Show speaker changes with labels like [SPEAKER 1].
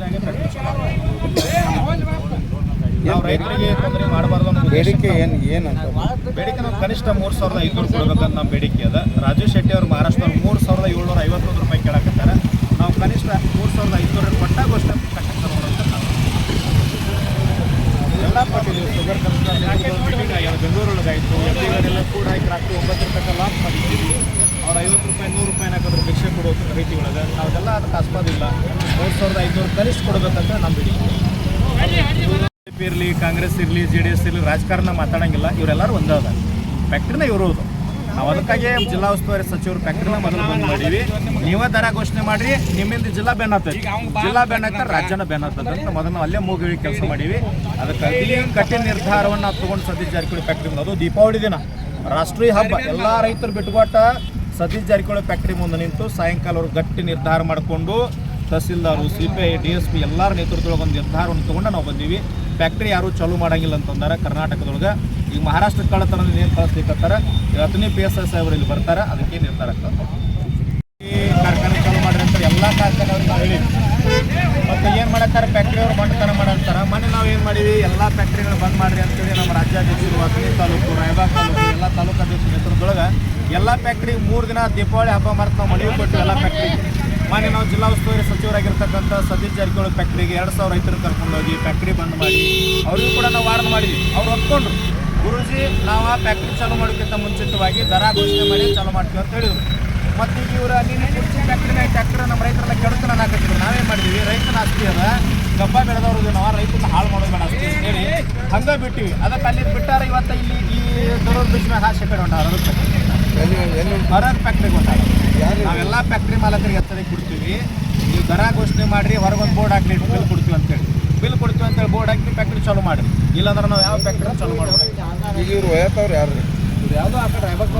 [SPEAKER 1] ಯೋಜನೆಗೆ ನಾವು ರೈತರಿಗೆ ತೊಂದರೆ ಮಾಡಬಾರ್ದು ಅನ್ನೋ
[SPEAKER 2] ಬೇಡಿಕೆ ಏನಂತ
[SPEAKER 1] ಬೇಡಿಕೆ ನಾವು ಕನಿಷ್ಠ 3,500 ಕೊಡಬೇಕಂತ ನಮ್ಮ ಬೇಡಿಕೆ ಅದ. ರಾಜು ಶೆಟ್ಟಿ ಅವರು ಮಹಾರಾಷ್ಟ್ರದವ್ರು 3,751 ರೂಪಾಯಿ ಕೇಳಕತ್ತಾರೆ. ನಾವು ಕನಿಷ್ಠ 3,500 ಕೊಟ್ಟಾಗ ಅಷ್ಟೇ ಕಟ್ಟಕ್ಕೆ ತಗೊಂಡಂತ ಎಲ್ಲ ಪಟ್ಟಿದ್ದೀವಿ. ಶುಗರ್ ಮೀಟಿಂಗ್ ಆಗ್ಯಾದ, ಬೆಂಗಳೂರೊಳಗಾಯಿತು. ಎಲ್ಲ ಕೂಡ ರಾತ್ರಿ 9 ತನಕ ಲಾಕ್ ಮಾಡಿದ್ದೀವಿ. ಅವ್ರು 50 ರೂಪಾಯಿ 100 ರೂಪಾಯಿನ ಹಾಕಿದ್ರೆ ಭಿಕ್ಷೆ ಕೊಡೋದು ರೈತಗಳಿಗೆ. ನಾವೆಲ್ಲ ಅದಕ್ಕೆ ಆಸ್ಪದಿಲ್ಲ. 3,500 ಕನಿಷ್ಠ ಕೊಡಬೇಕಂತ ನಮ್ಮ ಬೇಡಿಕೆ. ಬಿಜೆಪಿ ಇರಲಿ, ಕಾಂಗ್ರೆಸ್ ಇರಲಿ, JDS ಇರಲಿ, ರಾಜಕಾರಣ ಮಾತಾಡೋಂಗಿಲ್ಲ. ಇವರೆಲ್ಲರೂ ಒಂದೇ ಅದ. ಫ್ಯಾಕ್ಟ್ರಿನ ಇರೋದು. ನಾವು ಅದಕ್ಕಾಗಿ ಜಿಲ್ಲಾ ಉಸ್ತುವಾರಿ ಸಚಿವರು ಫ್ಯಾಕ್ಟ್ರಿನ ಮೊದಲು ಬಂದ್ ಮಾಡೀವಿ. ನೀವೇ ದರ ಘೋಷಣೆ ಮಾಡಿರಿ, ನಿಮ್ಮಿಂದ ಜಿಲ್ಲಾ ಬೆನ್ನ ಹತ್ತೈತಿ. ಜಿಲ್ಲಾ ಬೆನ್ನ ಹತ್ತ ರಾಜ್ಯನ ಬೆನ್ನ ಹತ್ತದ ಅಂತ ಮೊದಲು ನಾವು ಅಲ್ಲೇ ಮೂಗಿ ಕೆಲಸ ಮಾಡೀವಿ. ಅದಕ್ಕೆ ಕಠಿಣ ನಿರ್ಧಾರವನ್ನು ನಾವು ತೊಗೊಂಡು ಸತೀಶ್ ಜಾರಕಿಹೊಳಿ ಫ್ಯಾಕ್ಟ್ರಿ ಮುಂದೆ, ಅದು ದೀಪಾವಳಿ ದಿನ ರಾಷ್ಟ್ರೀಯ ಹಬ್ಬ, ಎಲ್ಲ ರೈತರು ಬಿಟ್ಟುಕೊಟ್ಟ ಸತೀಶ್ ಜಾರಕಿಹೊಳಿ ಫ್ಯಾಕ್ಟ್ರಿ ಮುಂದೆ ನಿಂತು ಸಾಯಂಕಾಲ ಅವರು ಗಟ್ಟಿ ನಿರ್ಧಾರ ಮಾಡಿಕೊಂಡು ತಹಸೀಲ್ದಾರು, CPI, DSP ಎಲ್ಲರ ನೇತೃತ್ವದೊಳಗೆ ಒಂದು ನಿರ್ಧಾರವನ್ನು ತೊಗೊಂಡು ನಾವು ಬಂದೀವಿ. ಫ್ಯಾಕ್ಟ್ರಿ ಯಾರೂ ಚಾಲೂ ಮಾಡೋಂಗಿಲ್ಲ ಅಂತಂದಾರೆ ಕರ್ನಾಟಕದೊಳಗೆ. ಈಗ ಮಹಾರಾಷ್ಟ್ರ ಕಳ್ಳತನದಿಂದ ಏನು ಕಳಿಸ್ಲಿಕ್ಕತ್ತಾರ, 10ನೇ PSI ಸಾಹೇಬರು ಇಲ್ಲಿ ಬರ್ತಾರೆ, ಅದಕ್ಕೆ ನಿರ್ಧಾರ ಆಗ್ತದೆ. ಈ ಕಾರ್ಖಾನೆ ಚಾಲೂ ಮಾಡಿರಿ ಅಂತ ಎಲ್ಲ ಕಾರ್ಖಾನೆಯವ್ರಿಗೆ ನಾವು ಹೇಳಿದ್ವಿ. ಮತ್ತು ಏನು ಮಾಡತ್ತಾರೆ, ಫ್ಯಾಕ್ಟ್ರಿಯವರು ಬಂಡತನ ಮಾಡಂತಾರೆ. ಮೊನ್ನೆ ನಾವು ಏನು ಮಾಡೀವಿ, ಎಲ್ಲ ಫ್ಯಾಕ್ಟ್ರಿಗಳು ಬಂದ್ ಮಾಡಿರಿ ಅಂತೇಳಿ ನಮ್ಮ ರಾಜ್ಯಾಧ್ಯಕ್ಷರು, ಅಥಣಿ ತಾಲೂಕು, ರಾಯಬಾಗ್ ತಾಲೂಕು ಎಲ್ಲ ತಾಲೂಕು ಅಧ್ಯಕ್ಷರ ನೇತೃತ್ವದೊಳಗೆ ಎಲ್ಲ ಫ್ಯಾಕ್ಟ್ರಿ 3 ದಿನ ದೀಪಾವಳಿ ಹಬ್ಬ ಮಾಡ್ತಾ ನಾವು ಮನವಿ ಕೊಟ್ಟು ಎಲ್ಲ ಫ್ಯಾಕ್ಟ್ರಿಗೆ. ಮೊನ್ನೆ ನಾವು ಜಿಲ್ಲಾ ಉಸ್ತುವಾರಿ ಸಚಿವರಾಗಿರ್ತಕ್ಕಂಥ ಸತೀಶ್ ಜಾರಕಿಹೊಳಿ ಫ್ಯಾಕ್ಟ್ರಿಗೆ 2,000 ರೈತರು ಕರ್ಕೊಂಡೋಗಿ ಫ್ಯಾಕ್ಟ್ರಿ ಬಂದ್ ಮಾಡಿ ಅವ್ರಿಗೂ ಕೂಡ ನಾವು ವಾರ್ನ್ ಮಾಡಿದ್ವಿ. ಅವ್ರು ಒಪ್ಕೊಂಡ್ರು, ಗುರೂಜಿ ನಾವು ಆ ಫ್ಯಾಕ್ಟ್ರಿ ಚಾಲೂ ಮಾಡೋಕ್ಕಿಂತ ಮುಂಚಿತವಾಗಿ ದರ ಘೋಷಣೆ ಮಾಡಿ ಚಾಲೂ ಮಾಡ್ತೀವಿ ಅಂತ ಹೇಳಿದ್ರು. ಮತ್ತು ಈಗ ಇವರು ನೀನು ಕುರ್ಚಿ ಫ್ಯಾಕ್ಟ್ರಿನಾಗ ಟ್ಯಾಕ್ಟರ್ ನಮ್ಮ ರೈತರೆಲ್ಲ ಕೆಡುತ್ತನ ಹಾಕಿದ್ರು. ನಾವೇನು ಮಾಡಿದ್ವಿ, ರೈತನ ಆಸ್ತಿ ಅದ, ಕಬ್ಬ ಬೆಳೆದವ್ರಿಗೆ ನಾವು ರೈತನ ಹಾಳು ಮಾಡೋದು ಬೇಡ ಆಸ್ತಿ ಹೇಳಿ ಹಂಗೆ ಬಿಟ್ಟಿವಿ. ಅದಕ್ಕೆ ಅಲ್ಲಿ ಬಿಟ್ಟಾರ. ಇವತ್ತು ಇಲ್ಲಿ ಈ ದೊಡ್ಡ ಬ್ರಿಡ್ಜ್ ಮ್ಯಾಗ ಹಾಕಿ ಕಡೆ ಹೊಂಟಾರ ಹೊರಗೆ ಫ್ಯಾಕ್ಟ್ರಿಗೆ ಹೊಂಟಾರ. ನಾವೆಲ್ಲ ಫ್ಯಾಕ್ಟ್ರಿ ಮಾಲಕರಿಗೆ ಎಚ್ಚರಿಕೆ ಕೊಡ್ತೀವಿ, ನೀವು ದರ ಘೋಷಣೆ ಮಾಡಿರಿ, ಹೊರಗೊಂದು ಬೋರ್ಡ್ ಹಾಕಿ ಬಿಲ್ ಕೊಡ್ತೀವಿ ಅಂತೇಳಿ. ಬಿಲ್ ಕೊಡ್ತೀವಿ ಅಂತೇಳಿ ಬೋರ್ಡ್ ಹಾಕಿ ಫ್ಯಾಕ್ಟ್ರಿ ಚಾಲೂ ಮಾಡಿರಿ. ಇಲ್ಲಾಂದ್ರೆ ನಾವು ಯಾವ ಫ್ಯಾಕ್ಟ್ರಿ ಚಾಲೂ ಮಾಡೋದು.
[SPEAKER 2] ಈಗ ಇವ್ರು ಒಯ್ಯತ್ತವ್ರು ಯಾರು?
[SPEAKER 1] ಇದು ಯಾವುದೋ ಆ ಕಡೆ ರಾಯಬಾಗ್